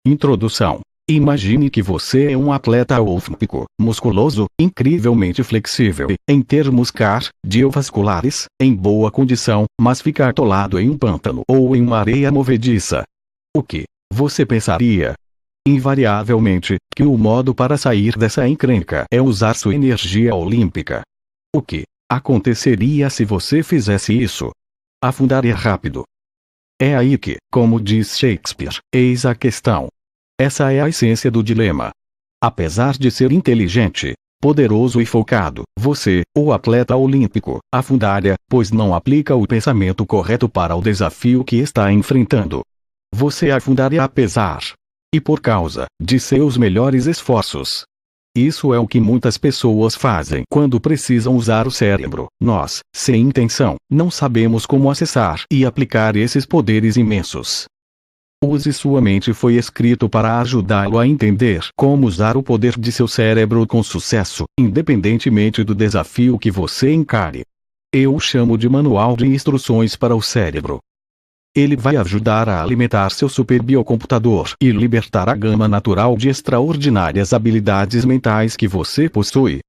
Introdução. Imagine que você é um atleta olímpico, musculoso, incrivelmente flexível, em termos cardiovasculares, em boa condição, mas fica atolado em um pântano ou em uma areia movediça. O que você pensaria? Invariavelmente, que o modo para sair dessa encrenca é usar sua energia olímpica. O que aconteceria se você fizesse isso? Afundaria rápido. É aí que, como diz Shakespeare, eis a questão. Essa é a essência do dilema. Apesar de ser inteligente, poderoso e focado, você, o atleta olímpico, afundaria, pois não aplica o pensamento correto para o desafio que está enfrentando. Você afundaria apesar e por causa de seus melhores esforços. Isso é o que muitas pessoas fazem quando precisam usar o cérebro. Nós, sem intenção, não sabemos como acessar e aplicar esses poderes imensos. Use Sua Mente foi escrito para ajudá-lo a entender como usar o poder de seu cérebro com sucesso, independentemente do desafio que você encare. Eu o chamo de Manual de Instruções para o Cérebro. Ele vai ajudar a alimentar seu superbiocomputador e libertar a gama natural de extraordinárias habilidades mentais que você possui.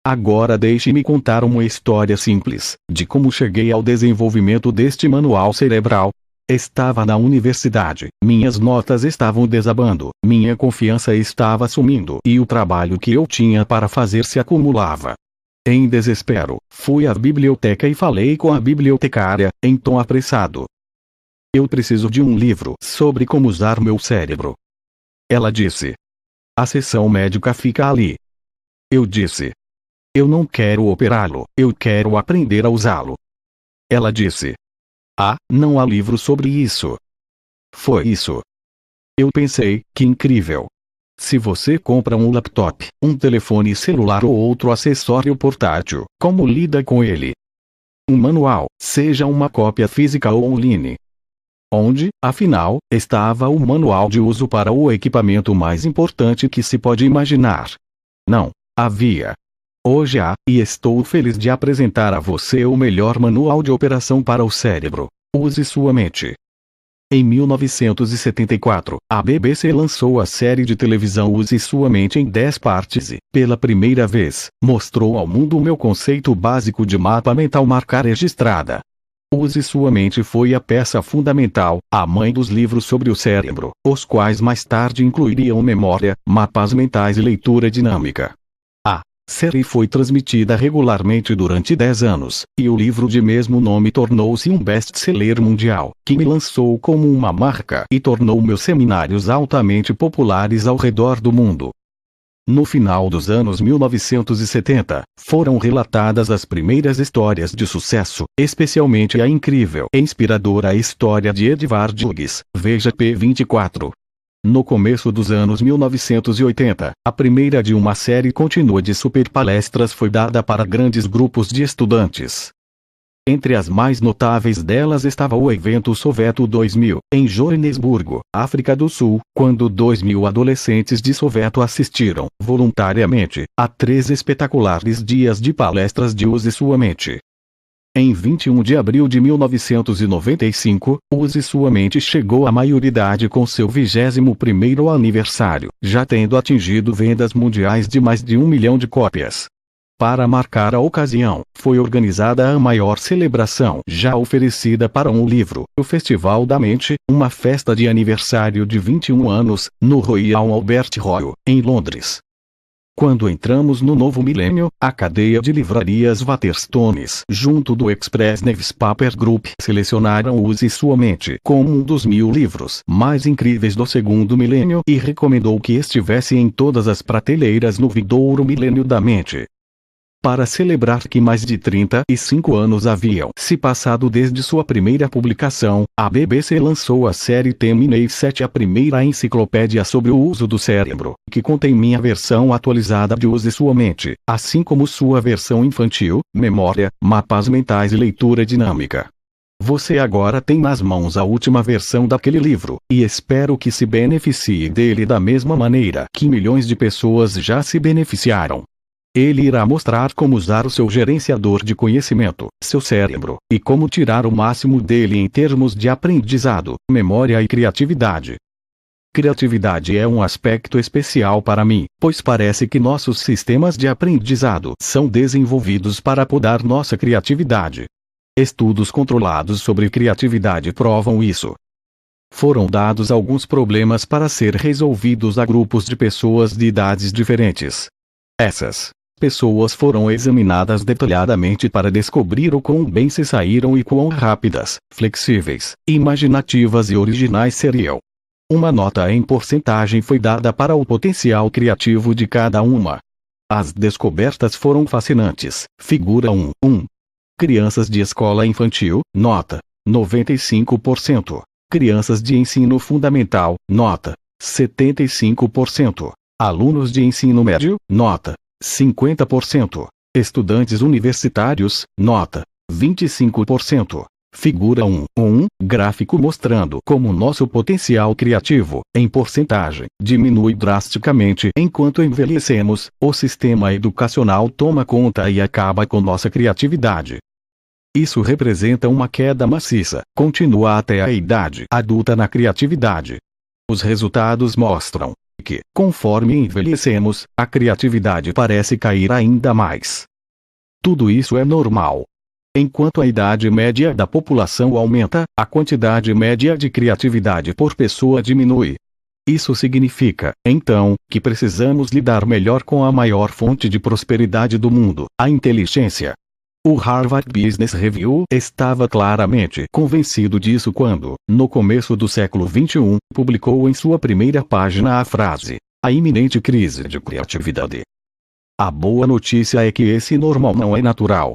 Agora deixe-me contar uma história simples, de como cheguei ao desenvolvimento deste manual cerebral. Estava na universidade, minhas notas estavam desabando, minha confiança estava sumindo e o trabalho que eu tinha para fazer se acumulava. Em desespero, fui à biblioteca e falei com a bibliotecária, em tom apressado. Eu preciso de um livro sobre como usar meu cérebro. Ela disse. A seção médica fica ali. Eu disse. Eu não quero operá-lo, eu quero aprender a usá-lo. Ela disse. Ah, não há livro sobre isso. Foi isso. Eu pensei, que incrível. Se você compra um laptop, um telefone celular ou outro acessório portátil, como lida com ele? Um manual, seja uma cópia física ou online. Onde, afinal, estava o manual de uso para o equipamento mais importante que se pode imaginar? Não, havia. Hoje há, e estou feliz de apresentar a você o melhor manual de operação para o cérebro. Use Sua Mente. Em 1974, a BBC lançou a série de televisão Use Sua Mente em 10 partes e, pela primeira vez, mostrou ao mundo o meu conceito básico de mapa mental marca registrada. Use Sua Mente foi a peça fundamental, a mãe dos livros sobre o cérebro, os quais mais tarde incluiriam memória, mapas mentais e leitura dinâmica. A série foi transmitida regularmente durante 10 anos, e o livro de mesmo nome tornou-se um best-seller mundial, que me lançou como uma marca e tornou meus seminários altamente populares ao redor do mundo. No final dos anos 1970, foram relatadas as primeiras histórias de sucesso, especialmente a incrível e inspiradora história de Edvard Hughes, veja P24. No começo dos anos 1980, a primeira de uma série contínua de superpalestras foi dada para grandes grupos de estudantes. Entre as mais notáveis delas estava o evento Soveto 2000, em Joanesburgo, África do Sul, quando 2.000 adolescentes de Soveto assistiram, voluntariamente, a 3 espetaculares dias de palestras de Use Sua Mente. Em 21 de abril de 1995, Use Sua Mente chegou à maioridade com seu 21º aniversário, já tendo atingido vendas mundiais de mais de 1 milhão de cópias. Para marcar a ocasião, foi organizada a maior celebração já oferecida para um livro, o Festival da Mente, uma festa de aniversário de 21 anos, no Royal Albert Hall, em Londres. Quando entramos no novo milênio, a cadeia de livrarias Waterstones, junto do Express Newspaper Group, selecionaram Use Sua Mente como um dos 1000 livros mais incríveis do segundo milênio e recomendou que estivesse em todas as prateleiras no vindouro milênio da mente. Para celebrar que mais de 35 anos haviam se passado desde sua primeira publicação, a BBC lançou a série Terminate, a primeira enciclopédia sobre o uso do cérebro, que contém minha versão atualizada de Use Sua Mente, assim como sua versão infantil, memória, mapas mentais e leitura dinâmica. Você agora tem nas mãos a última versão daquele livro, e espero que se beneficie dele da mesma maneira que milhões de pessoas já se beneficiaram. Ele irá mostrar como usar o seu gerenciador de conhecimento, seu cérebro, e como tirar o máximo dele em termos de aprendizado, memória e criatividade. Criatividade é um aspecto especial para mim, pois parece que nossos sistemas de aprendizado são desenvolvidos para podar nossa criatividade. Estudos controlados sobre criatividade provam isso. Foram dados alguns problemas para ser resolvidos a grupos de pessoas de idades diferentes. Essas pessoas foram examinadas detalhadamente para descobrir o quão bem se saíram e quão rápidas, flexíveis, imaginativas e originais seriam. Uma nota em porcentagem foi dada para o potencial criativo de cada uma. As descobertas foram fascinantes. Figura 1. Crianças de escola infantil, nota 95%. Crianças de ensino fundamental, nota 75%. Alunos de ensino médio, nota 50%. Estudantes universitários, nota 25%. Figura 1. Gráfico mostrando como nosso potencial criativo, em porcentagem, diminui drasticamente enquanto envelhecemos. O sistema educacional toma conta e acaba com nossa criatividade. Isso representa uma queda maciça, continua até a idade adulta na criatividade. Os resultados mostram que, conforme envelhecemos, a criatividade parece cair ainda mais. Tudo isso é normal. Enquanto a idade média da população aumenta, a quantidade média de criatividade por pessoa diminui. Isso significa, então, que precisamos lidar melhor com a maior fonte de prosperidade do mundo, a inteligência. O Harvard Business Review estava claramente convencido disso quando, no começo do século XXI, publicou em sua primeira página a frase: "A iminente crise de criatividade". A boa notícia é que esse normal não é natural.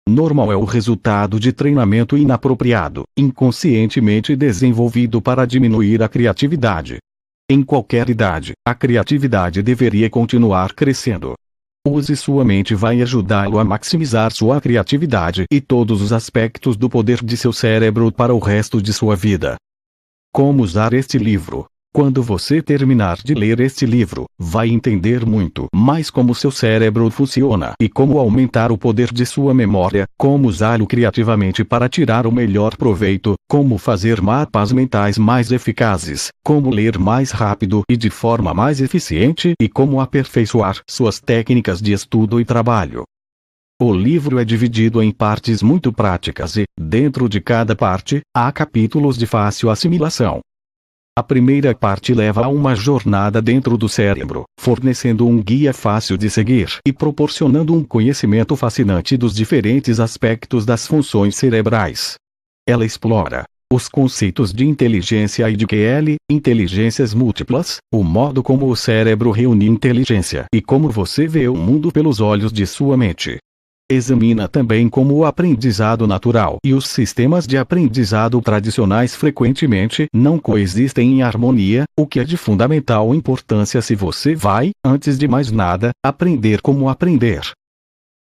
Normal é o resultado de treinamento inapropriado, inconscientemente desenvolvido para diminuir a criatividade. Em qualquer idade, a criatividade deveria continuar crescendo. Use sua mente vai ajudá-lo a maximizar sua criatividade e todos os aspectos do poder de seu cérebro para o resto de sua vida. Como usar este livro? Quando você terminar de ler este livro, vai entender muito mais como seu cérebro funciona e como aumentar o poder de sua memória, como usá-lo criativamente para tirar o melhor proveito, como fazer mapas mentais mais eficazes, como ler mais rápido e de forma mais eficiente e como aperfeiçoar suas técnicas de estudo e trabalho. O livro é dividido em partes muito práticas e, dentro de cada parte, há capítulos de fácil assimilação. A primeira parte leva a uma jornada dentro do cérebro, fornecendo um guia fácil de seguir e proporcionando um conhecimento fascinante dos diferentes aspectos das funções cerebrais. Ela explora os conceitos de inteligência e de QL, inteligências múltiplas, o modo como o cérebro reúne inteligência e como você vê o mundo pelos olhos de sua mente. Examina também como o aprendizado natural e os sistemas de aprendizado tradicionais frequentemente não coexistem em harmonia, o que é de fundamental importância se você vai, antes de mais nada, aprender como aprender.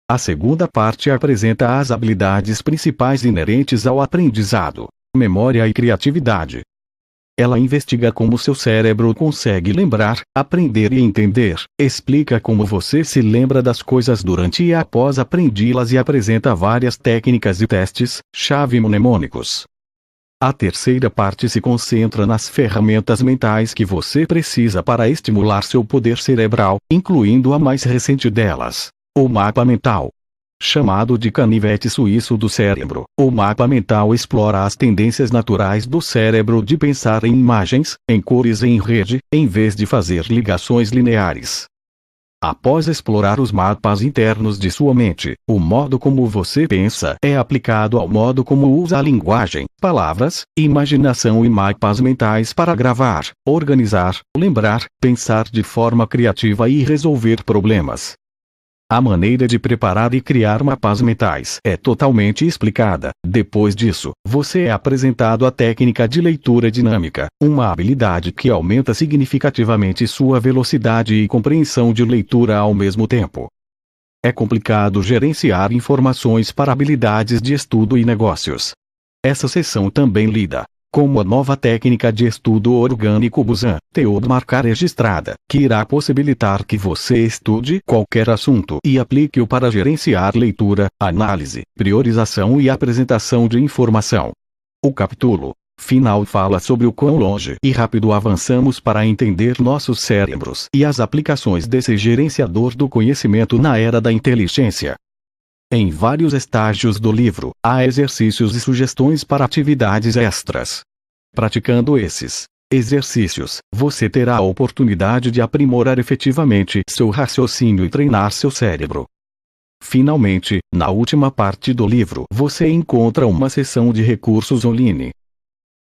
A segunda parte apresenta as habilidades principais inerentes ao aprendizado: memória e criatividade. Ela investiga como seu cérebro consegue lembrar, aprender e entender, explica como você se lembra das coisas durante e após aprendi-las e apresenta várias técnicas e testes-chave mnemônicos. A terceira parte se concentra nas ferramentas mentais que você precisa para estimular seu poder cerebral, incluindo a mais recente delas, o mapa mental. Chamado de canivete suíço do cérebro, o mapa mental explora as tendências naturais do cérebro de pensar em imagens, em cores e em rede, em vez de fazer ligações lineares. Após explorar os mapas internos de sua mente, o modo como você pensa é aplicado ao modo como usa a linguagem, palavras, imaginação e mapas mentais para gravar, organizar, lembrar, pensar de forma criativa e resolver problemas. A maneira de preparar e criar mapas mentais é totalmente explicada. Depois disso, você é apresentado a técnica de leitura dinâmica, uma habilidade que aumenta significativamente sua velocidade e compreensão de leitura ao mesmo tempo. É complicado gerenciar informações para habilidades de estudo e negócios. Essa seção também lida como a nova técnica de estudo orgânico Busan, teoria marcar registrada, que irá possibilitar que você estude qualquer assunto e aplique-o para gerenciar leitura, análise, priorização e apresentação de informação. O capítulo final fala sobre o quão longe e rápido avançamos para entender nossos cérebros e as aplicações desse gerenciador do conhecimento na era da inteligência. Em vários estágios do livro, há exercícios e sugestões para atividades extras. Praticando esses exercícios, você terá a oportunidade de aprimorar efetivamente seu raciocínio e treinar seu cérebro. Finalmente, na última parte do livro, você encontra uma seção de recursos online.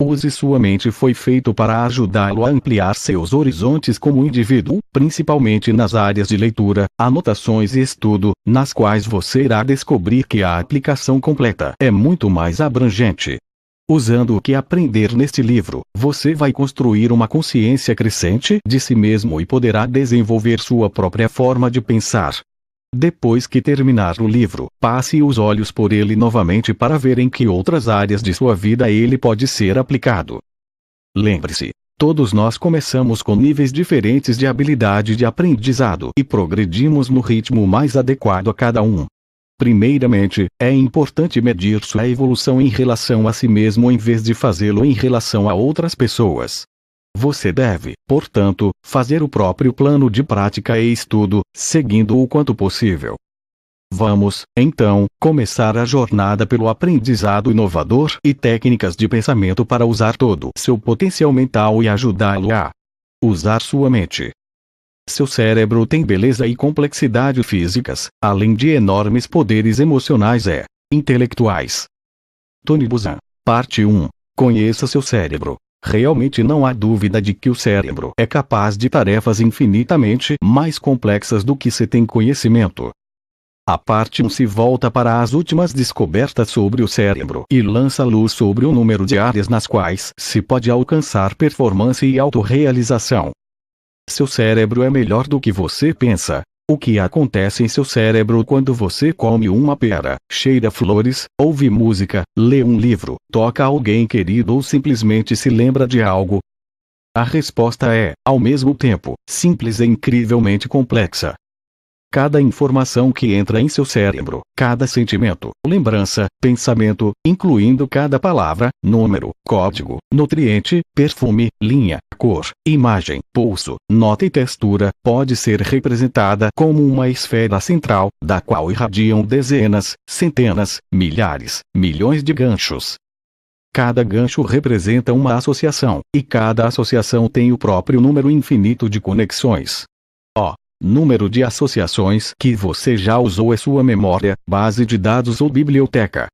Use sua mente foi feito para ajudá-lo a ampliar seus horizontes como indivíduo, principalmente nas áreas de leitura, anotações e estudo, nas quais você irá descobrir que a aplicação completa é muito mais abrangente. Usando o que aprender neste livro, você vai construir uma consciência crescente de si mesmo e poderá desenvolver sua própria forma de pensar. Depois que terminar o livro, passe os olhos por ele novamente para ver em que outras áreas de sua vida ele pode ser aplicado. Lembre-se, todos nós começamos com níveis diferentes de habilidade de aprendizado e progredimos no ritmo mais adequado a cada um. Primeiramente, é importante medir sua evolução em relação a si mesmo em vez de fazê-lo em relação a outras pessoas. Você deve, portanto, fazer o próprio plano de prática e estudo, seguindo-o o quanto possível. Vamos, então, começar a jornada pelo aprendizado inovador e técnicas de pensamento para usar todo seu potencial mental e ajudá-lo a usar sua mente. Seu cérebro tem beleza e complexidade físicas, além de enormes poderes emocionais e intelectuais. Tony Buzan, parte 1. Conheça seu cérebro. Realmente não há dúvida de que o cérebro é capaz de tarefas infinitamente mais complexas do que se tem conhecimento. A parte 1 se volta para as últimas descobertas sobre o cérebro e lança luz sobre o número de áreas nas quais se pode alcançar performance e autorrealização. Seu cérebro é melhor do que você pensa. O que acontece em seu cérebro quando você come uma pera, cheira flores, ouve música, lê um livro, toca alguém querido ou simplesmente se lembra de algo? A resposta é, ao mesmo tempo, simples e incrivelmente complexa. Cada informação que entra em seu cérebro, cada sentimento, lembrança, pensamento, incluindo cada palavra, número, código, nutriente, perfume, linha, cor, imagem, pulso, nota e textura, pode ser representada como uma esfera central, da qual irradiam dezenas, centenas, milhares, milhões de ganchos. Cada gancho representa uma associação, e cada associação tem o próprio número infinito de conexões. Número de associações que você já usou é sua memória, base de dados ou biblioteca.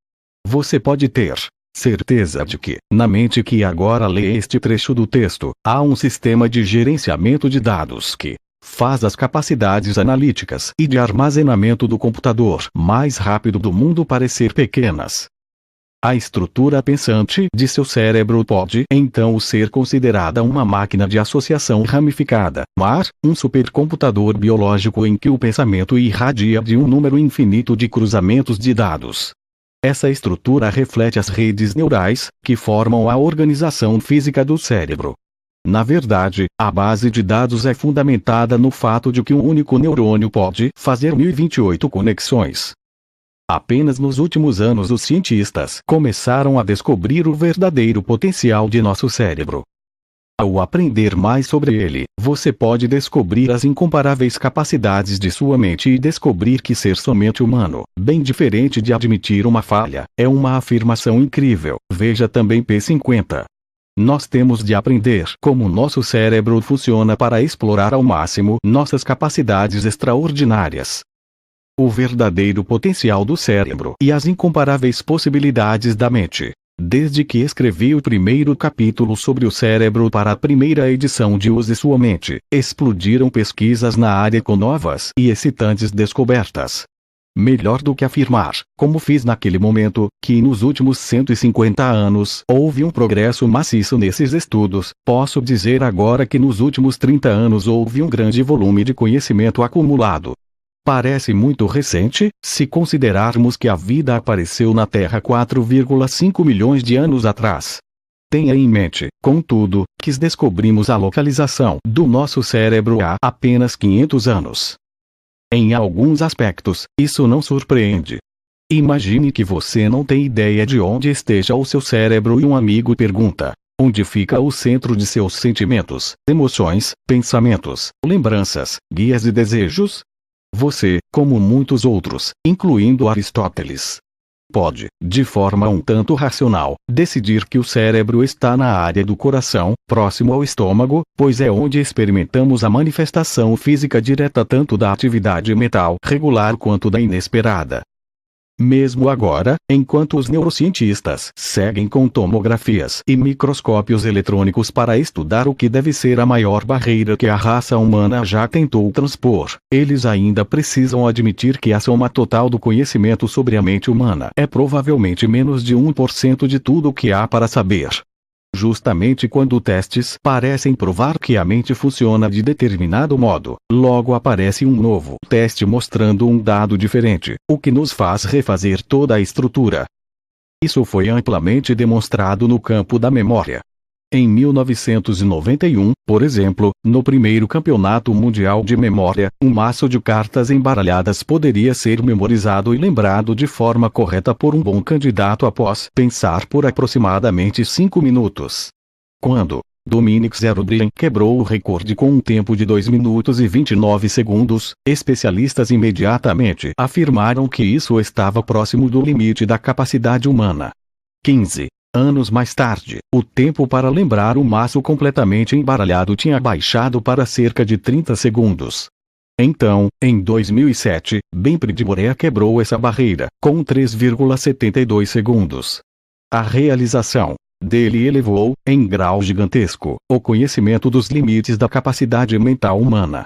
Você pode ter certeza de que, na mente que agora lê este trecho do texto, há um sistema de gerenciamento de dados que faz as capacidades analíticas e de armazenamento do computador mais rápido do mundo parecer pequenas. A estrutura pensante de seu cérebro pode, então, ser considerada uma máquina de associação ramificada, mas, um supercomputador biológico em que o pensamento irradia de um número infinito de cruzamentos de dados. Essa estrutura reflete as redes neurais, que formam a organização física do cérebro. Na verdade, a base de dados é fundamentada no fato de que um único neurônio pode fazer 1028 conexões. Apenas nos últimos anos os cientistas começaram a descobrir o verdadeiro potencial de nosso cérebro. Ao aprender mais sobre ele, você pode descobrir as incomparáveis capacidades de sua mente e descobrir que ser somente humano, bem diferente de admitir uma falha, é uma afirmação incrível. Veja também P50. Nós temos de aprender como nosso cérebro funciona para explorar ao máximo nossas capacidades extraordinárias. O verdadeiro potencial do cérebro e as incomparáveis possibilidades da mente. Desde que escrevi o primeiro capítulo sobre o cérebro para a primeira edição de Use Sua Mente, explodiram pesquisas na área com novas e excitantes descobertas. Melhor do que afirmar, como fiz naquele momento, que nos últimos 150 anos houve um progresso maciço nesses estudos, posso dizer agora que nos últimos 30 anos houve um grande volume de conhecimento acumulado. Parece muito recente, se considerarmos que a vida apareceu na Terra 4,5 milhões de anos atrás. Tenha em mente, contudo, que descobrimos a localização do nosso cérebro há apenas 500 anos. Em alguns aspectos, isso não surpreende. Imagine que você não tem ideia de onde esteja o seu cérebro e um amigo pergunta: onde fica o centro de seus sentimentos, emoções, pensamentos, lembranças, guias e desejos? Você, como muitos outros, incluindo Aristóteles, pode, de forma um tanto racional, decidir que o cérebro está na área do coração, próximo ao estômago, pois é onde experimentamos a manifestação física direta tanto da atividade mental regular quanto da inesperada. Mesmo agora, enquanto os neurocientistas seguem com tomografias e microscópios eletrônicos para estudar o que deve ser a maior barreira que a raça humana já tentou transpor, eles ainda precisam admitir que a soma total do conhecimento sobre a mente humana é provavelmente menos de 1% de tudo o que há para saber. Justamente quando testes parecem provar que a mente funciona de determinado modo, logo aparece um novo teste mostrando um dado diferente, o que nos faz refazer toda a estrutura. Isso foi amplamente demonstrado no campo da memória. Em 1991, por exemplo, no primeiro campeonato mundial de memória, um maço de cartas embaralhadas poderia ser memorizado e lembrado de forma correta por um bom candidato após pensar por aproximadamente 5 minutos. Quando Dominic Zerbrien quebrou o recorde com um tempo de 2 minutos e 29 segundos, especialistas imediatamente afirmaram que isso estava próximo do limite da capacidade humana. 15 anos mais tarde, o tempo para lembrar o maço completamente embaralhado tinha baixado para cerca de 30 segundos. Então, em 2007, Ben Pridmorea quebrou essa barreira, com 3,72 segundos. A realização dele elevou, em grau gigantesco, o conhecimento dos limites da capacidade mental humana.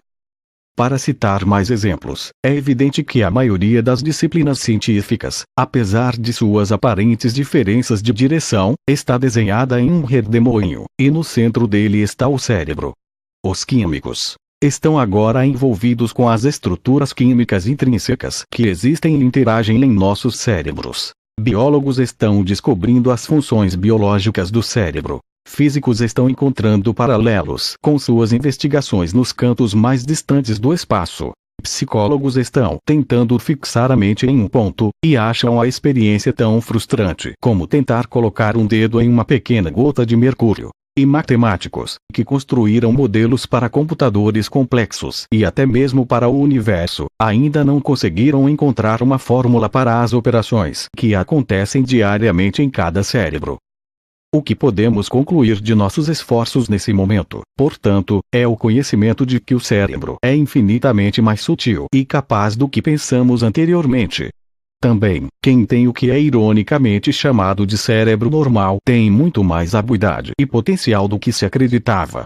Para citar mais exemplos, é evidente que a maioria das disciplinas científicas, apesar de suas aparentes diferenças de direção, está desenhada em um redemoinho, e no centro dele está o cérebro. Os químicos estão agora envolvidos com as estruturas químicas intrínsecas que existem e interagem em nossos cérebros. Biólogos estão descobrindo as funções biológicas do cérebro. Físicos estão encontrando paralelos com suas investigações nos cantos mais distantes do espaço. Psicólogos estão tentando fixar a mente em um ponto, e acham a experiência tão frustrante como tentar colocar um dedo em uma pequena gota de mercúrio. E matemáticos, que construíram modelos para computadores complexos e até mesmo para o universo, ainda não conseguiram encontrar uma fórmula para as operações que acontecem diariamente em cada cérebro. O que podemos concluir de nossos esforços nesse momento, portanto, é o conhecimento de que o cérebro é infinitamente mais sutil e capaz do que pensamos anteriormente. Também, quem tem o que é ironicamente chamado de cérebro normal tem muito mais habilidade e potencial do que se acreditava.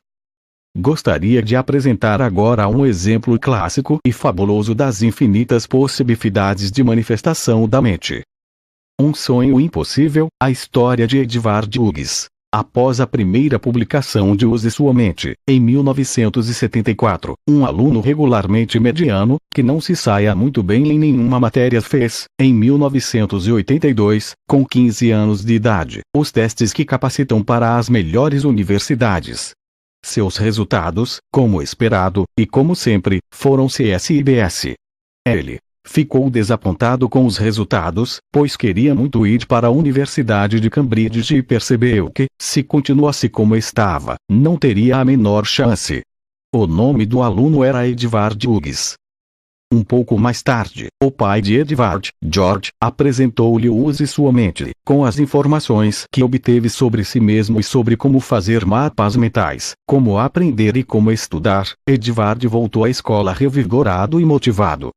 Gostaria de apresentar agora um exemplo clássico e fabuloso das infinitas possibilidades de manifestação da mente. Um sonho impossível, a história de Edvard Hughes. Após a primeira publicação de Use Sua Mente, em 1974, um aluno regularmente mediano, que não se saia muito bem em nenhuma matéria fez, em 1982, com 15 anos de idade, os testes que capacitam para as melhores universidades. Seus resultados, como esperado, e como sempre, foram CSIBS. Ele ficou desapontado com os resultados, pois queria muito ir para a Universidade de Cambridge e percebeu que, se continuasse como estava, não teria a menor chance. O nome do aluno era Edvard Hughes. Um pouco mais tarde, o pai de Edvard, George, apresentou-lhe o Use Sua Mente, com as informações que obteve sobre si mesmo e sobre como fazer mapas mentais, como aprender e como estudar. Edvard voltou à escola revigorado e motivado.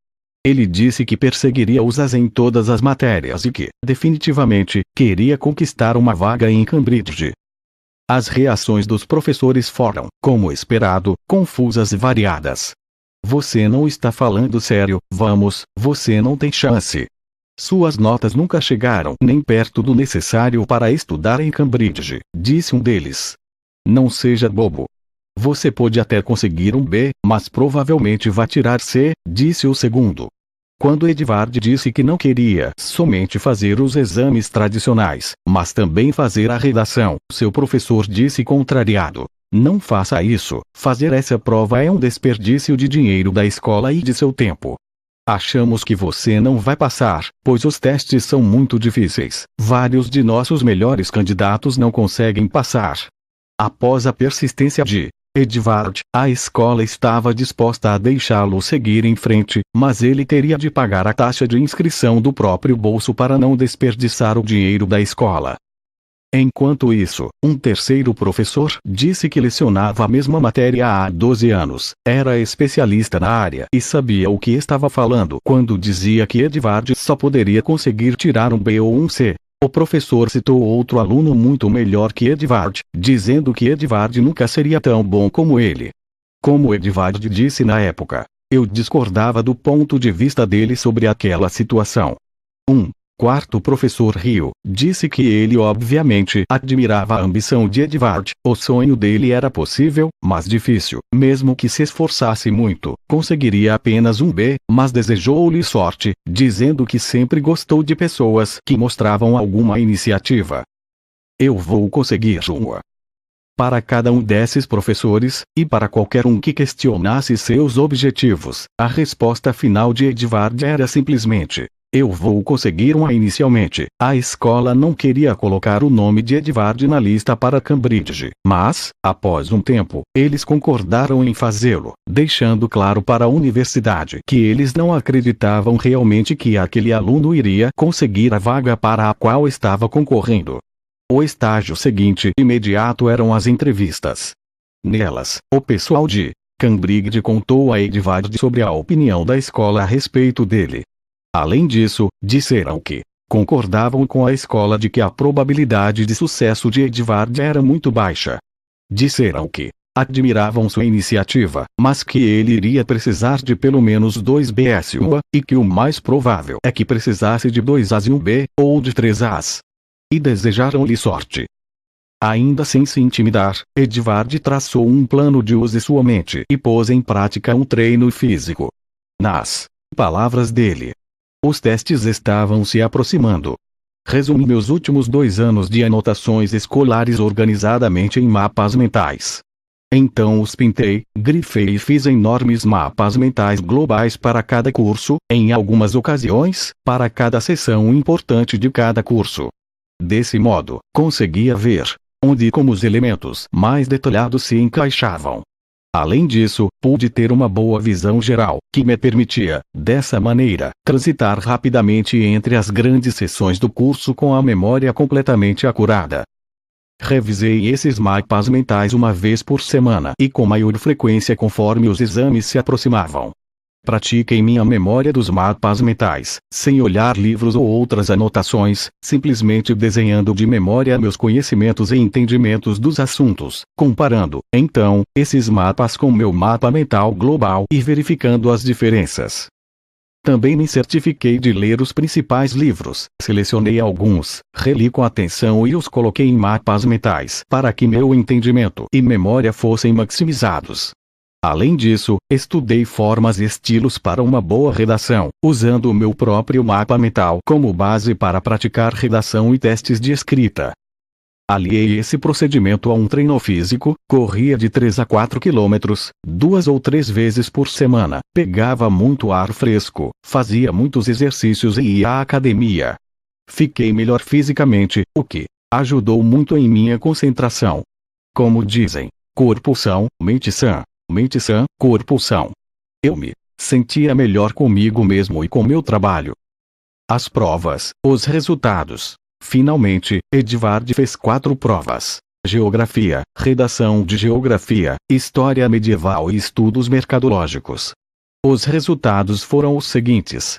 Ele disse que perseguiria usas em todas as matérias e que, definitivamente, queria conquistar uma vaga em Cambridge. As reações dos professores foram, como esperado, confusas e variadas. Você não está falando sério, vamos, você não tem chance. Suas notas nunca chegaram nem perto do necessário para estudar em Cambridge, disse um deles. Não seja bobo. Você pode até conseguir um B, mas provavelmente vai tirar C, disse o segundo. Quando Edvard disse que não queria somente fazer os exames tradicionais, mas também fazer a redação, seu professor disse contrariado: não faça isso, fazer essa prova é um desperdício de dinheiro da escola e de seu tempo. Achamos que você não vai passar, pois os testes são muito difíceis. Vários de nossos melhores candidatos não conseguem passar. Após a persistência de Edvard, a escola estava disposta a deixá-lo seguir em frente, mas ele teria de pagar a taxa de inscrição do próprio bolso para não desperdiçar o dinheiro da escola. Enquanto isso, um terceiro professor disse que lecionava a mesma matéria há 12 anos, era especialista na área e sabia o que estava falando quando dizia que Edvard só poderia conseguir tirar um B ou um C. O professor citou outro aluno muito melhor que Edvard, dizendo que Edvard nunca seria tão bom como ele. Como Edvard disse na época, eu discordava do ponto de vista dele sobre aquela situação. Quarto professor Rio disse que ele obviamente admirava a ambição de Edvard, o sonho dele era possível, mas difícil, mesmo que se esforçasse muito, conseguiria apenas um B, mas desejou-lhe sorte, dizendo que sempre gostou de pessoas que mostravam alguma iniciativa. Eu vou conseguir uma. Para cada um desses professores, e para qualquer um que questionasse seus objetivos, a resposta final de Edvard era simplesmente: eu vou conseguir uma. Inicialmente, a escola não queria colocar o nome de Edvard na lista para Cambridge, mas, após um tempo, eles concordaram em fazê-lo, deixando claro para a universidade que eles não acreditavam realmente que aquele aluno iria conseguir a vaga para a qual estava concorrendo. O estágio seguinte imediato eram as entrevistas. Nelas, o pessoal de Cambridge contou a Edvard sobre a opinião da escola a respeito dele. Além disso, disseram que concordavam com a escola de que a probabilidade de sucesso de Edvard era muito baixa. Disseram que admiravam sua iniciativa, mas que ele iria precisar de pelo menos 2 Bs e 1 A, e que o mais provável é que precisasse de 2 As e 1 B, ou de 3 As. E desejaram-lhe sorte. Ainda sem se intimidar, Edvard traçou um plano de use sua mente e pôs em prática um treino físico. Nas palavras dele, os testes estavam se aproximando. Resumi meus últimos 2 anos de anotações escolares organizadamente em mapas mentais. Então os pintei, grifei e fiz enormes mapas mentais globais para cada curso, em algumas ocasiões, para cada seção importante de cada curso. Desse modo, conseguia ver onde e como os elementos mais detalhados se encaixavam. Além disso, pude ter uma boa visão geral, que me permitia, dessa maneira, transitar rapidamente entre as grandes seções do curso com a memória completamente acurada. Revisei esses mapas mentais uma vez por semana e com maior frequência conforme os exames se aproximavam. Pratiquei minha memória dos mapas mentais, sem olhar livros ou outras anotações, simplesmente desenhando de memória meus conhecimentos e entendimentos dos assuntos, comparando, então, esses mapas com meu mapa mental global e verificando as diferenças. Também me certifiquei de ler os principais livros, selecionei alguns, reli com atenção e os coloquei em mapas mentais para que meu entendimento e memória fossem maximizados. Além disso, estudei formas e estilos para uma boa redação, usando o meu próprio mapa mental como base para praticar redação e testes de escrita. Aliei esse procedimento a um treino físico, corria de 3 a 4 quilômetros, 2 ou 3 vezes por semana, pegava muito ar fresco, fazia muitos exercícios e ia à academia. Fiquei melhor fisicamente, o que ajudou muito em minha concentração. Como dizem, corpo são, mente sã. Mente sã, corpo são. Eu me sentia melhor comigo mesmo e com meu trabalho. As provas, os resultados. Finalmente, Edvard fez 4 provas: Geografia, Redação de Geografia, História Medieval e Estudos Mercadológicos. Os resultados foram os seguintes: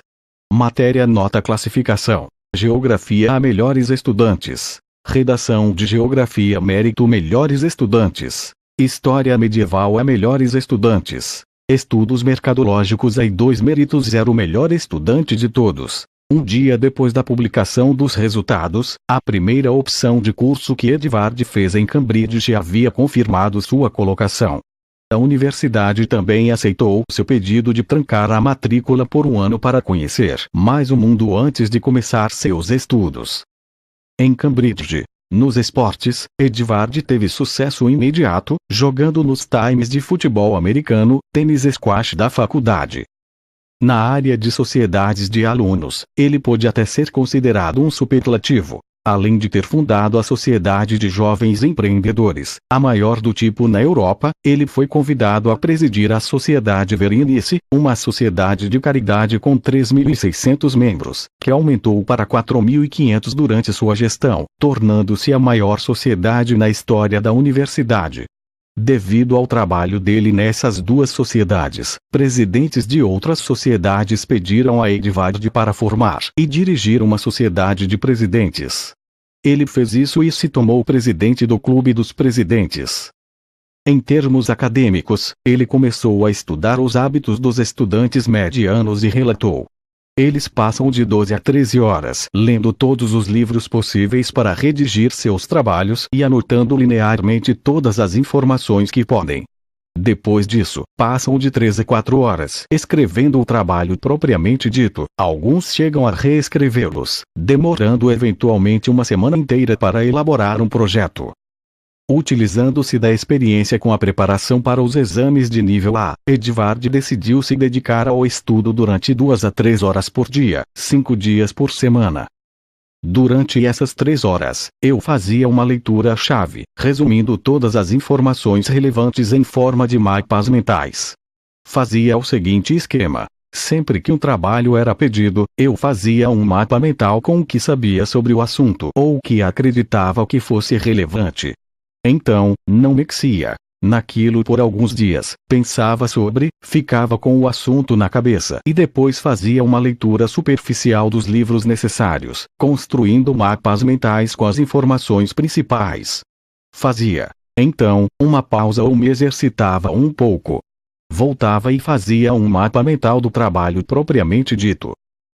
Matéria nota classificação. Geografia a melhores estudantes. Redação de Geografia mérito melhores estudantes. História medieval a melhores estudantes. Estudos mercadológicos a 2 méritos 0 melhor estudante de todos. Um dia depois da publicação dos resultados, a primeira opção de curso que Edvard fez em Cambridge havia confirmado sua colocação. A universidade também aceitou seu pedido de trancar a matrícula por um ano para conhecer mais o mundo antes de começar seus estudos. Em Cambridge, nos esportes, Edvard teve sucesso imediato, jogando nos times de futebol americano, tênis e squash da faculdade. Na área de sociedades de alunos, ele pôde até ser considerado um superlativo. Além de ter fundado a Sociedade de Jovens Empreendedores, a maior do tipo na Europa, ele foi convidado a presidir a Sociedade Verinice, uma sociedade de caridade com 3.600 membros, que aumentou para 4.500 durante sua gestão, tornando-se a maior sociedade na história da universidade. Devido ao trabalho dele nessas duas sociedades, presidentes de outras sociedades pediram a Edvard para formar e dirigir uma sociedade de presidentes. Ele fez isso e se tornou presidente do Clube dos Presidentes. Em termos acadêmicos, ele começou a estudar os hábitos dos estudantes medianos e relatou: eles passam de 12 a 13 horas lendo todos os livros possíveis para redigir seus trabalhos e anotando linearmente todas as informações que podem. Depois disso, passam de 3 a 4 horas escrevendo o trabalho propriamente dito. Alguns chegam a reescrevê-los, demorando eventualmente uma semana inteira para elaborar um projeto. Utilizando-se da experiência com a preparação para os exames de nível A, Edvard decidiu se dedicar ao estudo durante 2 a 3 horas por dia, 5 dias por semana. Durante essas 3 horas, eu fazia uma leitura-chave, resumindo todas as informações relevantes em forma de mapas mentais. Fazia o seguinte esquema: sempre que um trabalho era pedido, eu fazia um mapa mental com o que sabia sobre o assunto ou o que acreditava que fosse relevante. Então, não mexia naquilo por alguns dias, pensava sobre, ficava com o assunto na cabeça e depois fazia uma leitura superficial dos livros necessários, construindo mapas mentais com as informações principais. Fazia, então, uma pausa ou me exercitava um pouco. Voltava e fazia um mapa mental do trabalho propriamente dito.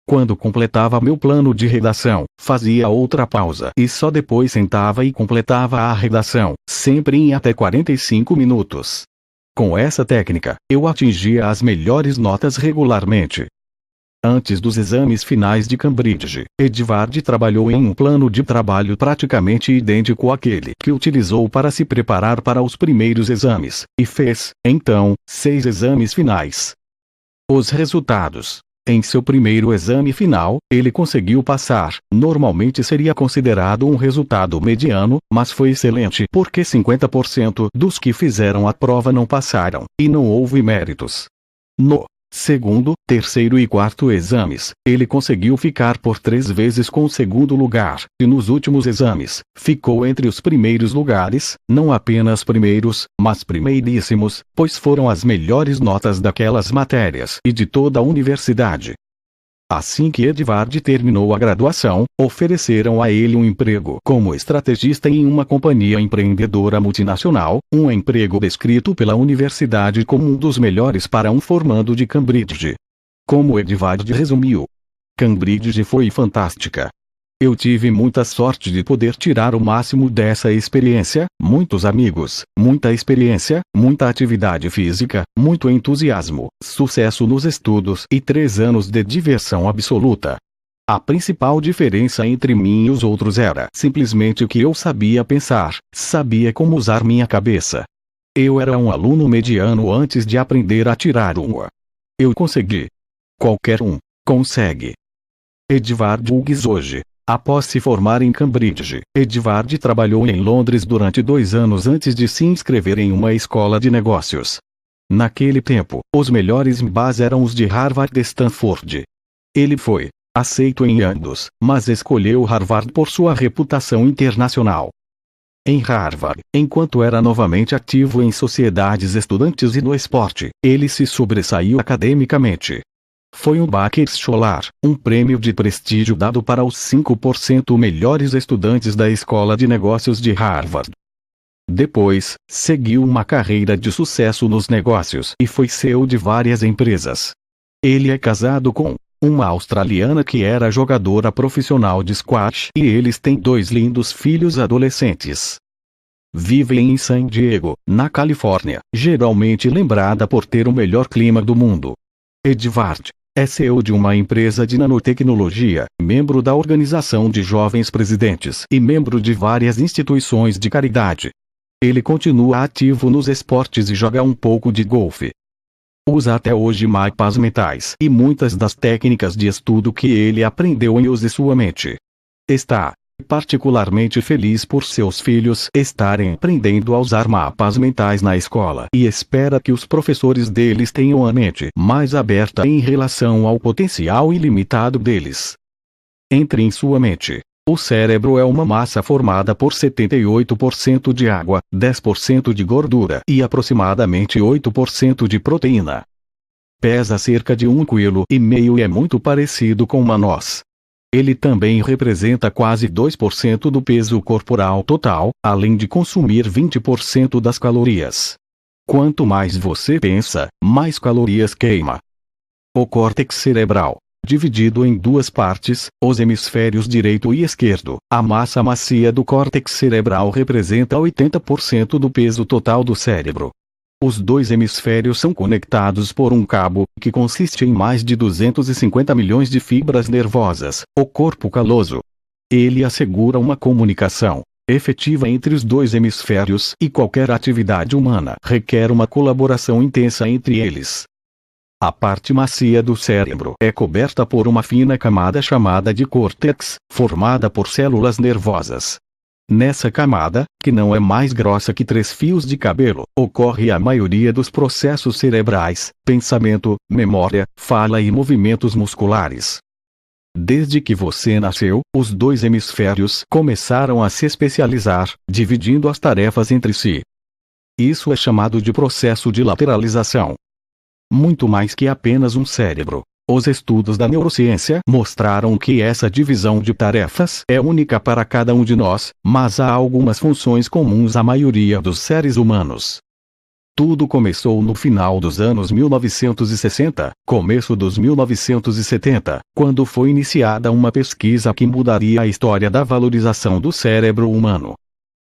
Quando completava meu plano de redação, fazia outra pausa e só depois sentava e completava a redação, sempre em até 45 minutos. Com essa técnica, eu atingia as melhores notas regularmente. Antes dos exames finais de Cambridge, Edvard trabalhou em um plano de trabalho praticamente idêntico àquele que utilizou para se preparar para os primeiros exames, e fez, então, 6 exames finais. Os resultados. Em seu primeiro exame final, ele conseguiu passar. Normalmente seria considerado um resultado mediano, mas foi excelente porque 50% dos que fizeram a prova não passaram, e não houve méritos. No segundo, terceiro e quarto exames, ele conseguiu ficar por 3 vezes com o segundo lugar, e nos últimos exames, ficou entre os primeiros lugares, não apenas primeiros, mas primeiríssimos, pois foram as melhores notas daquelas matérias e de toda a universidade. Assim que Edvard terminou a graduação, ofereceram a ele um emprego como estrategista em uma companhia empreendedora multinacional, um emprego descrito pela universidade como um dos melhores para um formando de Cambridge. Como Edvard resumiu: Cambridge foi fantástica. Eu tive muita sorte de poder tirar o máximo dessa experiência, muitos amigos, muita experiência, muita atividade física, muito entusiasmo, sucesso nos estudos e 3 anos de diversão absoluta. A principal diferença entre mim e os outros era simplesmente que eu sabia pensar, sabia como usar minha cabeça. Eu era um aluno mediano antes de aprender a tirar uma. Eu consegui. Qualquer um consegue. Edvard Hughes hoje. Após se formar em Cambridge, Edvard trabalhou em Londres durante 2 anos antes de se inscrever em uma escola de negócios. Naquele tempo, os melhores MBAs eram os de Harvard e Stanford. Ele foi aceito em ambos, mas escolheu Harvard por sua reputação internacional. Em Harvard, enquanto era novamente ativo em sociedades estudantis e no esporte, ele se sobressaiu academicamente. Foi um Baker Scholar, um prêmio de prestígio dado para os 5% melhores estudantes da Escola de Negócios de Harvard. Depois, seguiu uma carreira de sucesso nos negócios e foi CEO de várias empresas. Ele é casado com uma australiana que era jogadora profissional de squash e eles têm 2 lindos filhos adolescentes. Vivem em San Diego, na Califórnia, geralmente lembrada por ter o melhor clima do mundo. Edvard é CEO de uma empresa de nanotecnologia, membro da Organização de Jovens Presidentes e membro de várias instituições de caridade. Ele continua ativo nos esportes e joga um pouco de golfe. Usa até hoje mapas mentais e muitas das técnicas de estudo que ele aprendeu em use sua mente. Está particularmente feliz por seus filhos estarem aprendendo a usar mapas mentais na escola e espera que os professores deles tenham a mente mais aberta em relação ao potencial ilimitado deles. Entre em sua mente. O cérebro é uma massa formada por 78% de água, 10% de gordura e aproximadamente 8% de proteína. Pesa cerca de 1,5 kg e é muito parecido com uma noz. Ele também representa quase 2% do peso corporal total, além de consumir 20% das calorias. Quanto mais você pensa, mais calorias queima. O córtex cerebral, dividido em duas partes, os hemisférios direito e esquerdo, a massa macia do córtex cerebral representa 80% do peso total do cérebro. Os dois hemisférios são conectados por um cabo, que consiste em mais de 250 milhões de fibras nervosas, o corpo caloso. Ele assegura uma comunicação efetiva entre os dois hemisférios e qualquer atividade humana requer uma colaboração intensa entre eles. A parte macia do cérebro é coberta por uma fina camada chamada de córtex, formada por células nervosas. Nessa camada, que não é mais grossa que 3 fios de cabelo, ocorre a maioria dos processos cerebrais, pensamento, memória, fala e movimentos musculares. Desde que você nasceu, os dois hemisférios começaram a se especializar, dividindo as tarefas entre si. Isso é chamado de processo de lateralização. Muito mais que apenas um cérebro. Os estudos da neurociência mostraram que essa divisão de tarefas é única para cada um de nós, mas há algumas funções comuns à maioria dos seres humanos. Tudo começou no final dos anos 1960, começo dos 1970, quando foi iniciada uma pesquisa que mudaria a história da valorização do cérebro humano.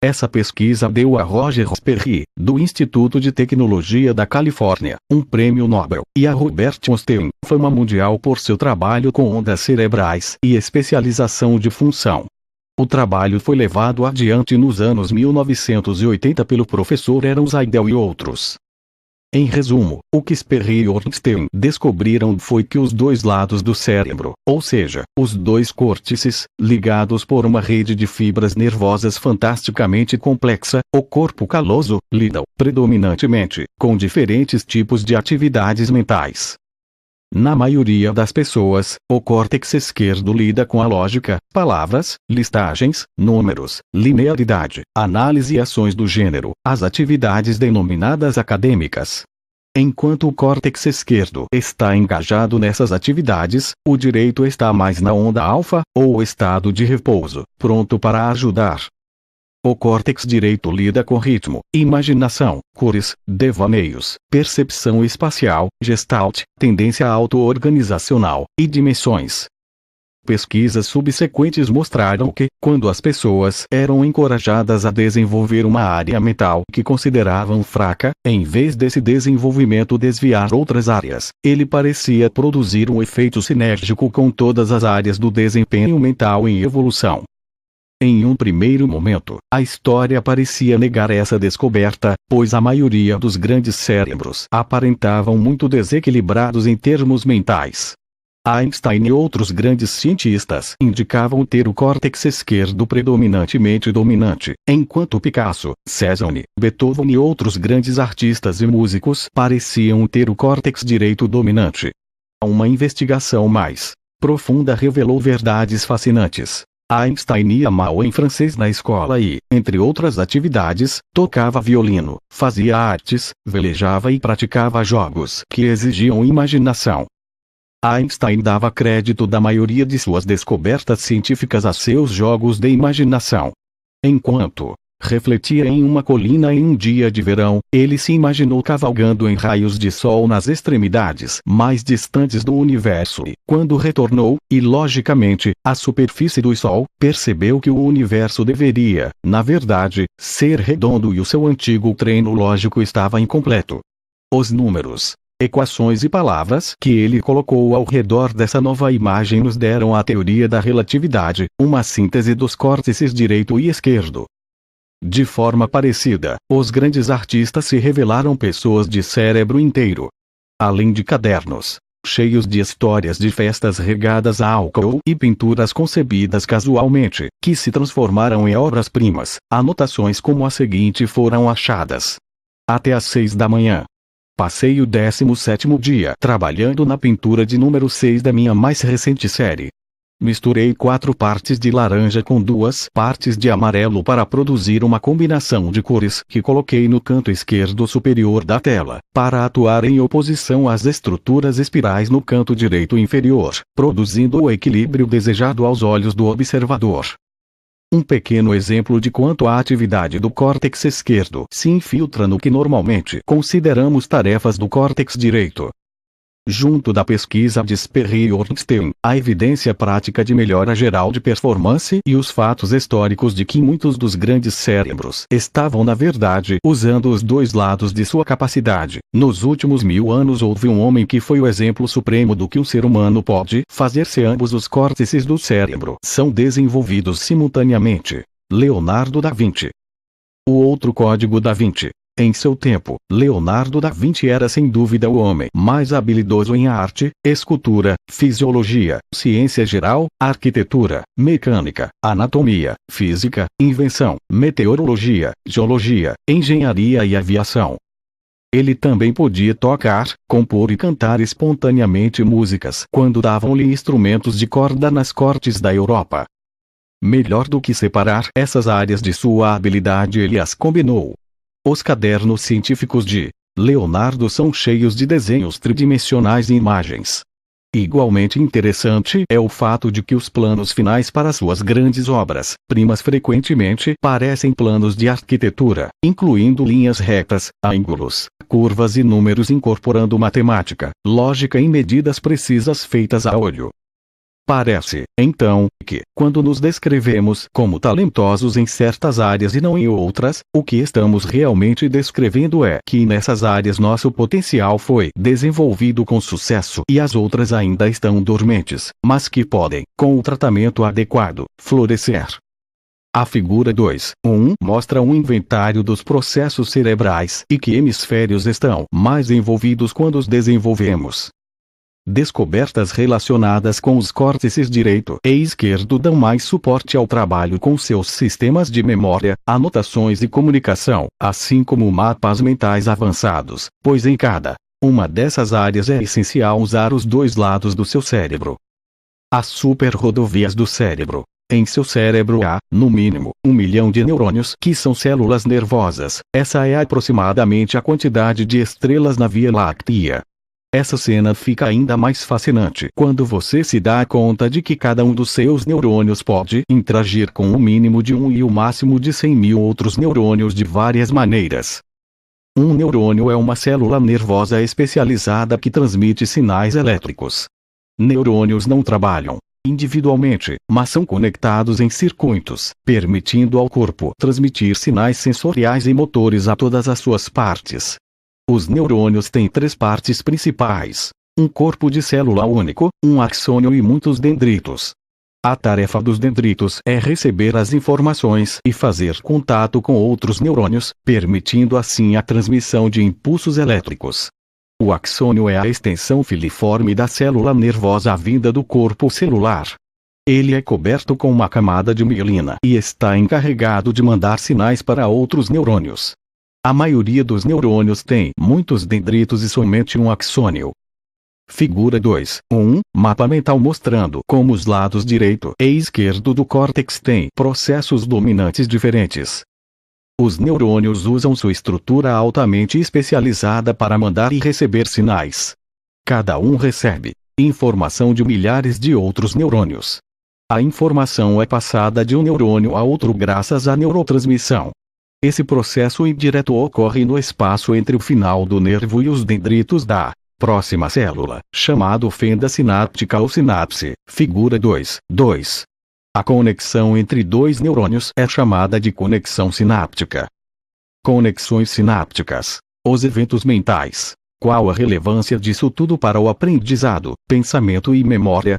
Essa pesquisa deu a Roger Sperry, do Instituto de Tecnologia da Califórnia, um prêmio Nobel, e a Robert Einstein, fama mundial por seu trabalho com ondas cerebrais e especialização de função. O trabalho foi levado adiante nos anos 1980 pelo professor Aaron Seidel e outros. Em resumo, o que Sperry e Einstein descobriram foi que os dois lados do cérebro, ou seja, os dois córtices, ligados por uma rede de fibras nervosas fantasticamente complexa, o corpo caloso, lidam, predominantemente, com diferentes tipos de atividades mentais. Na maioria das pessoas, o córtex esquerdo lida com a lógica, palavras, listagens, números, linearidade, análise e ações do gênero, as atividades denominadas acadêmicas. Enquanto o córtex esquerdo está engajado nessas atividades, o direito está mais na onda alfa, ou estado de repouso, pronto para ajudar. O córtex direito lida com ritmo, imaginação, cores, devaneios, percepção espacial, gestalt, tendência auto-organizacional, e dimensões. Pesquisas subsequentes mostraram que, quando as pessoas eram encorajadas a desenvolver uma área mental que consideravam fraca, em vez desse desenvolvimento desviar outras áreas, ele parecia produzir um efeito sinérgico com todas as áreas do desempenho mental em evolução. Em um primeiro momento, a história parecia negar essa descoberta, pois a maioria dos grandes cérebros aparentavam muito desequilibrados em termos mentais. Einstein e outros grandes cientistas indicavam ter o córtex esquerdo predominantemente dominante, enquanto Picasso, Cézanne, Beethoven e outros grandes artistas e músicos pareciam ter o córtex direito dominante. Uma investigação mais profunda revelou verdades fascinantes. Einstein ia mal em francês na escola e, entre outras atividades, tocava violino, fazia artes, velejava e praticava jogos que exigiam imaginação. Einstein dava crédito da maioria de suas descobertas científicas a seus jogos de imaginação. Enquanto refletia em uma colina em um dia de verão, ele se imaginou cavalgando em raios de sol nas extremidades mais distantes do universo e, quando retornou, e logicamente, à superfície do Sol, percebeu que o universo deveria, na verdade, ser redondo e o seu antigo treino lógico estava incompleto. Os números, equações e palavras que ele colocou ao redor dessa nova imagem nos deram a teoria da relatividade, uma síntese dos córtices direito e esquerdo. De forma parecida, os grandes artistas se revelaram pessoas de cérebro inteiro. além de cadernos cheios de histórias de festas regadas a álcool e pinturas concebidas casualmente, que se transformaram em obras-primas. Anotações como a seguinte foram achadas. Até às 6 da manhã. Passei o 17º dia trabalhando na pintura de número 6 da minha mais recente série. Misturei 4 partes de laranja com 2 partes de amarelo para produzir uma combinação de cores que coloquei no canto esquerdo superior da tela, para atuar em oposição às estruturas espirais no canto direito inferior, produzindo o equilíbrio desejado aos olhos do observador. Um pequeno exemplo de quanto a atividade do córtex esquerdo se infiltra no que normalmente consideramos tarefas do córtex direito. Junto da pesquisa de Sperry e Ornstein, a evidência prática de melhora geral de performance e os fatos históricos de que muitos dos grandes cérebros estavam na verdade usando os dois lados de sua capacidade. Nos últimos 1000 anos houve um homem que foi o exemplo supremo do que um ser humano pode fazer se ambos os córtices do cérebro são desenvolvidos simultaneamente. Leonardo da Vinci. O outro código da Vinci. Em seu tempo, Leonardo da Vinci era sem dúvida o homem mais habilidoso em arte, escultura, fisiologia, ciência geral, arquitetura, mecânica, anatomia, física, invenção, meteorologia, geologia, engenharia e aviação. Ele também podia tocar, compor e cantar espontaneamente músicas quando davam-lhe instrumentos de corda nas cortes da Europa. Melhor do que separar essas áreas de sua habilidade, ele as combinou. Os cadernos científicos de Leonardo são cheios de desenhos tridimensionais e imagens. Igualmente interessante é o fato de que os planos finais para suas grandes obras-primas frequentemente parecem planos de arquitetura, incluindo linhas retas, ângulos, curvas e números incorporando matemática, lógica e medidas precisas feitas a olho. Parece, então, que, quando nos descrevemos como talentosos em certas áreas e não em outras, o que estamos realmente descrevendo é que nessas áreas nosso potencial foi desenvolvido com sucesso e as outras ainda estão dormentes, mas que podem, com o tratamento adequado, florescer. A figura 2.1 mostra um inventário dos processos cerebrais e que hemisférios estão mais envolvidos quando os desenvolvemos. Descobertas relacionadas com os córtices direito e esquerdo dão mais suporte ao trabalho com seus sistemas de memória, anotações e comunicação, assim como mapas mentais avançados, pois em cada uma dessas áreas é essencial usar os dois lados do seu cérebro. As superrodovias do cérebro. Em seu cérebro há, no mínimo, 1 milhão de neurônios que são células nervosas. Essa é aproximadamente a quantidade de estrelas na Via Láctea. Essa cena fica ainda mais fascinante quando você se dá conta de que cada um dos seus neurônios pode interagir com o mínimo de 1 e o máximo de 100.000 outros neurônios de várias maneiras. Um neurônio é uma célula nervosa especializada que transmite sinais elétricos. Neurônios não trabalham individualmente, mas são conectados em circuitos, permitindo ao corpo transmitir sinais sensoriais e motores a todas as suas partes. Os neurônios têm 3 partes principais: um corpo de célula único, um axônio e muitos dendritos. A tarefa dos dendritos é receber as informações e fazer contato com outros neurônios, permitindo assim a transmissão de impulsos elétricos. O axônio é a extensão filiforme da célula nervosa vinda do corpo celular. Ele é coberto com uma camada de mielina e está encarregado de mandar sinais para outros neurônios. A maioria dos neurônios tem muitos dendritos e somente um axônio. Figura 2.1, mapa mental mostrando como os lados direito e esquerdo do córtex têm processos dominantes diferentes. Os neurônios usam sua estrutura altamente especializada para mandar e receber sinais. Cada um recebe informação de milhares de outros neurônios. A informação é passada de um neurônio a outro graças à neurotransmissão. Esse processo indireto ocorre no espaço entre o final do nervo e os dendritos da próxima célula, chamado fenda sináptica ou sinapse. Figura 2.2. A conexão entre dois neurônios é chamada de conexão sináptica. Conexões sinápticas. Os eventos mentais. Qual a relevância disso tudo para o aprendizado, pensamento e memória?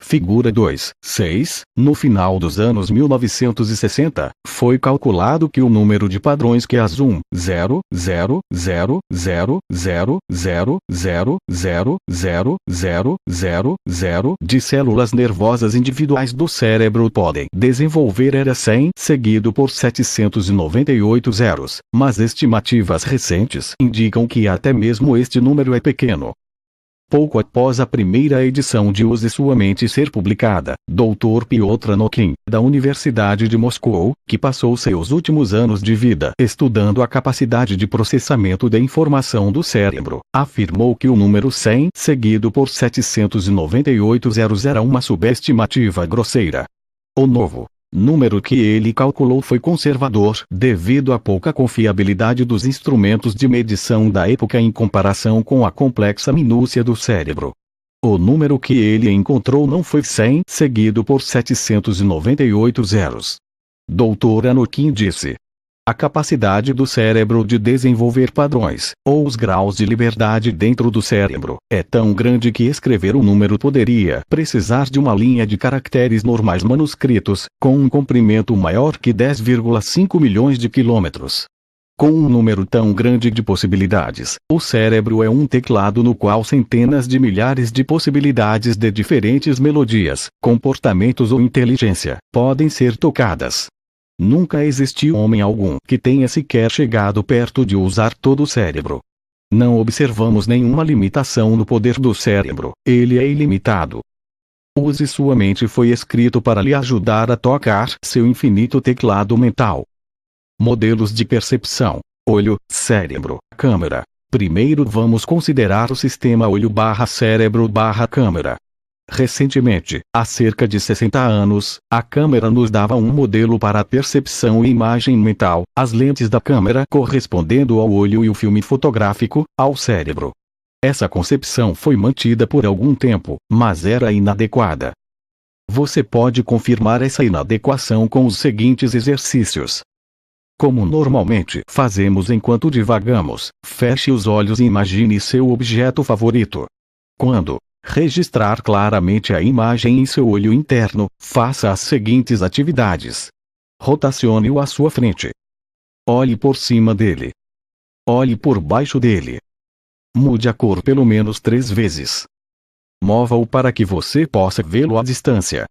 Figura 2, 6. No final dos anos 1960, foi calculado que o número de padrões que as 1,00000000000 de células nervosas individuais do cérebro podem desenvolver era 100, seguido por 798 zeros, mas estimativas recentes indicam que até mesmo este número é pequeno. Pouco após a primeira edição de Use Sua Mente ser publicada, Dr. Piotr Anokin, da Universidade de Moscou, que passou seus últimos anos de vida estudando a capacidade de processamento da informação do cérebro, afirmou que o número 100 seguido por 798 era uma subestimativa grosseira. O novo número que ele calculou foi conservador devido à pouca confiabilidade dos instrumentos de medição da época em comparação com a complexa minúcia do cérebro. O número que ele encontrou não foi 100 seguido por 798 zeros. Dr. Anokin disse: a capacidade do cérebro de desenvolver padrões, ou os graus de liberdade dentro do cérebro, é tão grande que escrever um número poderia precisar de uma linha de caracteres normais manuscritos, com um comprimento maior que 10,5 milhões de quilômetros. Com um número tão grande de possibilidades, o cérebro é um teclado no qual centenas de milhares de possibilidades de diferentes melodias, comportamentos ou inteligência podem ser tocadas. Nunca existiu homem algum que tenha sequer chegado perto de usar todo o cérebro. Não observamos nenhuma limitação no poder do cérebro, ele é ilimitado. Use Sua Mente foi escrito para lhe ajudar a tocar seu infinito teclado mental. Modelos de percepção: olho, cérebro, câmera. Primeiro vamos considerar o sistema olho/cérebro/câmera. Recentemente, há cerca de 60 anos, a câmera nos dava um modelo para a percepção e imagem mental, as lentes da câmera correspondendo ao olho e o filme fotográfico, ao cérebro. Essa concepção foi mantida por algum tempo, mas era inadequada. Você pode confirmar essa inadequação com os seguintes exercícios. Como normalmente fazemos enquanto divagamos, feche os olhos e imagine seu objeto favorito. Quando registrar claramente a imagem em seu olho interno, faça as seguintes atividades. Rotacione-o à sua frente. Olhe por cima dele. Olhe por baixo dele. Mude a cor pelo menos 3 vezes. Mova-o para que você possa vê-lo à distância.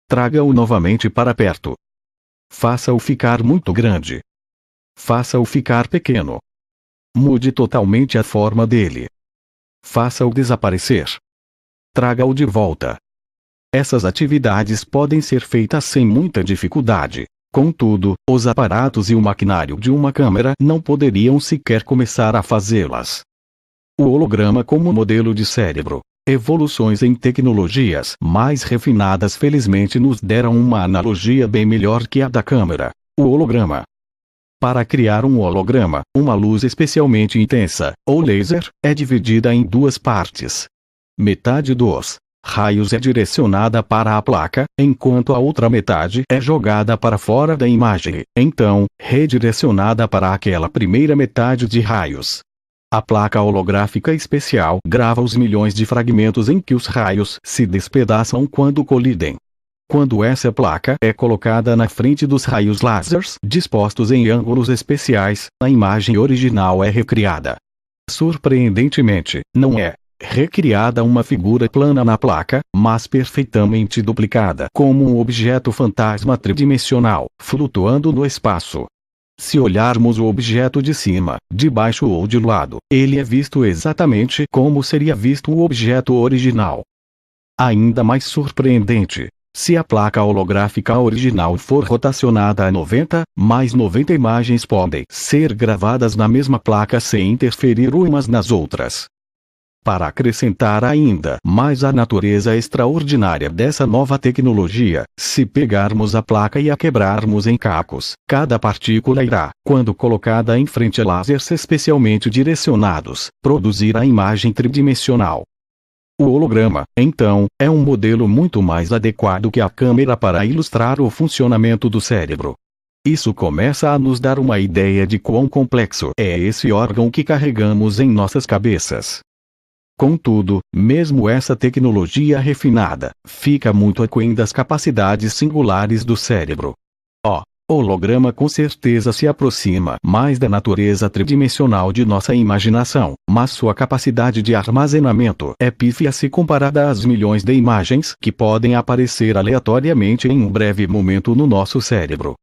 Traga-o novamente para perto. Faça-o ficar muito grande. Faça-o ficar pequeno. Mude totalmente a forma dele. Faça-o desaparecer. Traga-o de volta. Essas atividades podem ser feitas sem muita dificuldade. Contudo, os aparatos e o maquinário de uma câmera não poderiam sequer começar a fazê-las. O holograma como modelo de cérebro. Evoluções em tecnologias mais refinadas felizmente nos deram uma analogia bem melhor que a da câmera. O holograma. Para criar um holograma, uma luz especialmente intensa, ou laser, é dividida em 2 partes. Metade dos raios é direcionada para a placa, enquanto a outra metade é jogada para fora da imagem, então, redirecionada para aquela primeira metade de raios. A placa holográfica especial grava os milhões de fragmentos em que os raios se despedaçam quando colidem. Quando essa placa é colocada na frente dos raios lasers dispostos em ângulos especiais, a imagem original é recriada. Surpreendentemente, não é recriada uma figura plana na placa, mas perfeitamente duplicada como um objeto fantasma tridimensional, flutuando no espaço. Se olharmos o objeto de cima, de baixo ou de lado, ele é visto exatamente como seria visto o objeto original. Ainda mais surpreendente, se a placa holográfica original for rotacionada a 90, mais 90 imagens podem ser gravadas na mesma placa sem interferir umas nas outras. Para acrescentar ainda mais a natureza extraordinária dessa nova tecnologia, se pegarmos a placa e a quebrarmos em cacos, cada partícula irá, quando colocada em frente a lasers especialmente direcionados, produzir a imagem tridimensional. O holograma, então, é um modelo muito mais adequado que a câmera para ilustrar o funcionamento do cérebro. Isso começa a nos dar uma ideia de quão complexo é esse órgão que carregamos em nossas cabeças. Contudo, mesmo essa tecnologia refinada, fica muito aquém das capacidades singulares do cérebro. O holograma com certeza se aproxima mais da natureza tridimensional de nossa imaginação, mas sua capacidade de armazenamento é pífia se comparada às milhões de imagens que podem aparecer aleatoriamente em um breve momento no nosso cérebro.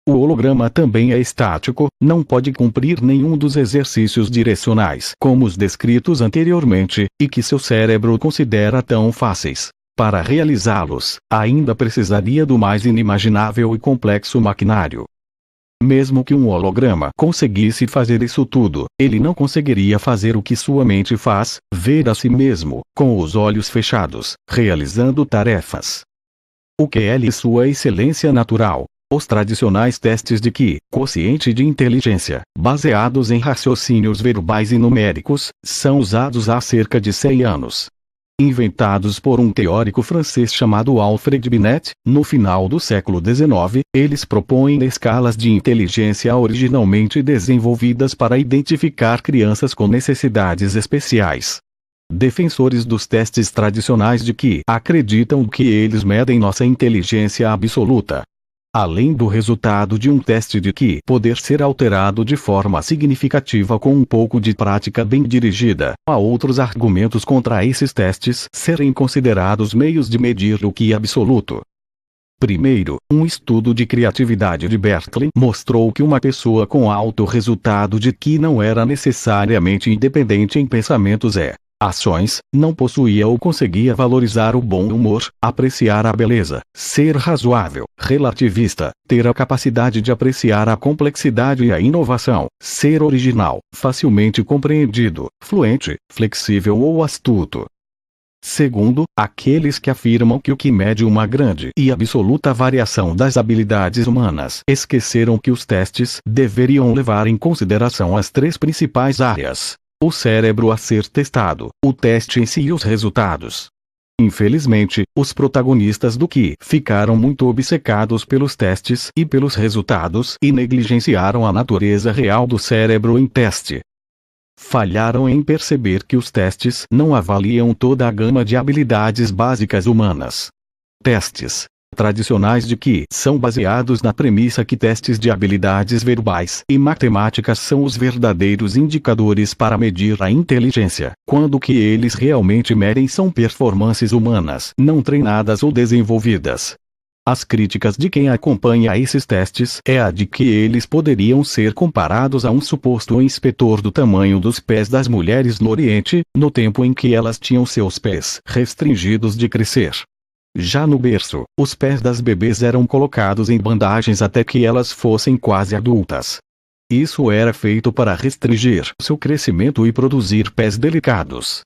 O holograma também é estático, não pode cumprir nenhum dos exercícios direcionais como os descritos anteriormente, e que seu cérebro considera tão fáceis. Para realizá-los, ainda precisaria do mais inimaginável e complexo maquinário. Mesmo que um holograma conseguisse fazer isso tudo, ele não conseguiria fazer o que sua mente faz, ver a si mesmo, com os olhos fechados, realizando tarefas. O que é sua excelência natural? Os tradicionais testes de Ki, quociente de inteligência, baseados em raciocínios verbais e numéricos, são usados há cerca de 100 anos. Inventados por um teórico francês chamado Alfred Binet, no final do século XIX, eles propõem escalas de inteligência originalmente desenvolvidas para identificar crianças com necessidades especiais. Defensores dos testes tradicionais de Ki acreditam que eles medem nossa inteligência absoluta. Além do resultado de um teste de Ki poder ser alterado de forma significativa com um pouco de prática bem dirigida, há outros argumentos contra esses testes serem considerados meios de medir o Ki absoluto. Primeiro, um estudo de criatividade de Berkeley mostrou que uma pessoa com alto resultado de Ki não era necessariamente independente em pensamentos e ações, não possuía ou conseguia valorizar o bom humor, apreciar a beleza, ser razoável, relativista, ter a capacidade de apreciar a complexidade e a inovação, ser original, facilmente compreendido, fluente, flexível ou astuto. Segundo, aqueles que afirmam que o Ki mede uma grande e absoluta variação das habilidades humanas esqueceram que os testes deveriam levar em consideração as três principais áreas: o cérebro a ser testado, o teste em si e os resultados. Infelizmente, os protagonistas do Ki ficaram muito obcecados pelos testes e pelos resultados e negligenciaram a natureza real do cérebro em teste. Falharam em perceber que os testes não avaliam toda a gama de habilidades básicas humanas. Testes tradicionais de Ki são baseados na premissa que testes de habilidades verbais e matemáticas são os verdadeiros indicadores para medir a inteligência, quando o que eles realmente medem são performances humanas não treinadas ou desenvolvidas. As críticas de quem acompanha esses testes é a de que eles poderiam ser comparados a um suposto inspetor do tamanho dos pés das mulheres no Oriente, no tempo em que elas tinham seus pés restringidos de crescer. Já no berço, os pés das bebês eram colocados em bandagens até que elas fossem quase adultas. Isso era feito para restringir seu crescimento e produzir pés delicados.